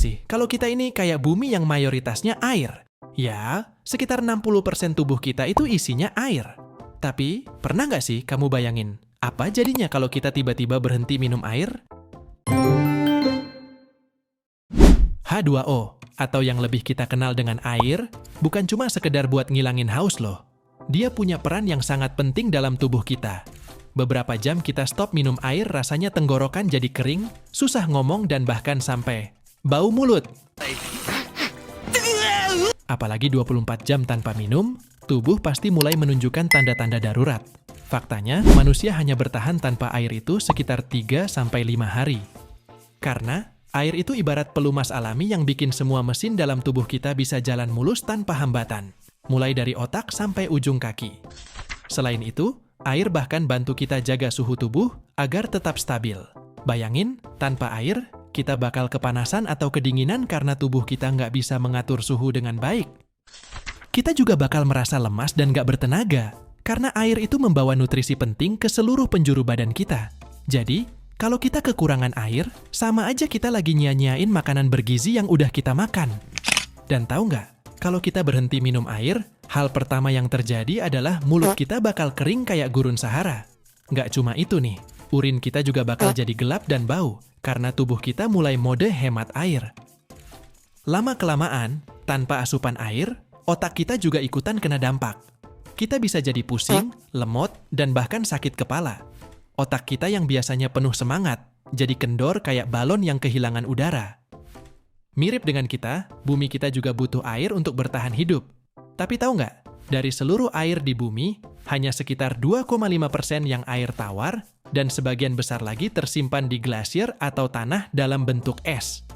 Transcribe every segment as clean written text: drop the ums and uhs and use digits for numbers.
sih kalau kita ini kayak bumi yang mayoritasnya air? Ya, sekitar 60% tubuh kita itu isinya air. Tapi, pernah nggak sih kamu bayangin, apa jadinya kalau kita tiba-tiba berhenti minum air? H2O, atau yang lebih kita kenal dengan air, bukan cuma sekedar buat ngilangin haus loh. Dia punya peran yang sangat penting dalam tubuh kita. Beberapa jam kita stop minum air, rasanya tenggorokan jadi kering, susah ngomong, dan bahkan sampai bau mulut. Apalagi 24 jam tanpa minum, tubuh pasti mulai menunjukkan tanda-tanda darurat. Faktanya, manusia hanya bertahan tanpa air itu sekitar 3-5 hari. Karena, air itu ibarat pelumas alami yang bikin semua mesin dalam tubuh kita bisa jalan mulus tanpa hambatan. Mulai dari otak sampai ujung kaki. Selain itu, air bahkan bantu kita jaga suhu tubuh agar tetap stabil. Bayangin, tanpa air, kita bakal kepanasan atau kedinginan karena tubuh kita nggak bisa mengatur suhu dengan baik. Kita juga bakal merasa lemas dan nggak bertenaga, karena air itu membawa nutrisi penting ke seluruh penjuru badan kita. Jadi, kalau kita kekurangan air, sama aja kita lagi nyia-nyiain makanan bergizi yang udah kita makan. Dan tahu nggak, kalau kita berhenti minum air, hal pertama yang terjadi adalah mulut kita bakal kering kayak gurun Sahara. Nggak cuma itu nih, urin kita juga bakal jadi gelap dan bau, karena tubuh kita mulai mode hemat air. Lama-kelamaan, tanpa asupan air, otak kita juga ikutan kena dampak. Kita bisa jadi pusing, lemot, dan bahkan sakit kepala. Otak kita yang biasanya penuh semangat, jadi kendor kayak balon yang kehilangan udara. Mirip dengan kita, bumi kita juga butuh air untuk bertahan hidup. Tapi tahu nggak, dari seluruh air di bumi, hanya sekitar 2,5% yang air tawar, dan sebagian besar lagi tersimpan di glasier atau tanah dalam bentuk es.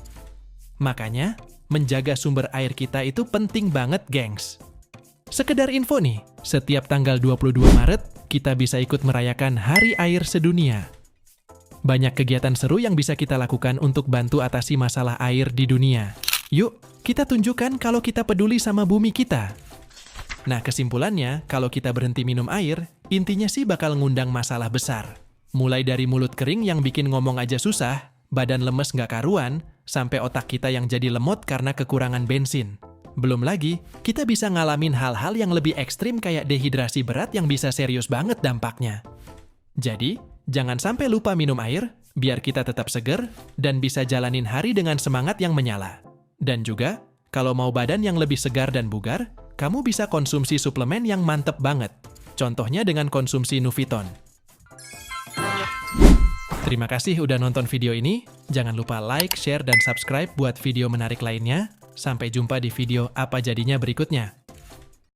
Makanya, menjaga sumber air kita itu penting banget, gengs. Sekedar info nih, setiap tanggal 22 Maret, kita bisa ikut merayakan Hari Air Sedunia. Banyak kegiatan seru yang bisa kita lakukan untuk bantu atasi masalah air di dunia. Yuk, kita tunjukkan kalau kita peduli sama bumi kita. Nah, kesimpulannya, kalau kita berhenti minum air, intinya sih bakal ngundang masalah besar. Mulai dari mulut kering yang bikin ngomong aja susah, badan lemes nggak karuan, sampai otak kita yang jadi lemot karena kekurangan bensin. Belum lagi, kita bisa ngalamin hal-hal yang lebih ekstrim kayak dehidrasi berat yang bisa serius banget dampaknya. Jadi, jangan sampai lupa minum air, biar kita tetap seger, dan bisa jalanin hari dengan semangat yang menyala. Dan juga, kalau mau badan yang lebih segar dan bugar, kamu bisa konsumsi suplemen yang mantep banget. Contohnya dengan konsumsi Nuviton. Terima kasih udah nonton video ini. Jangan lupa like, share, dan subscribe buat video menarik lainnya. Sampai jumpa di video apa jadinya berikutnya.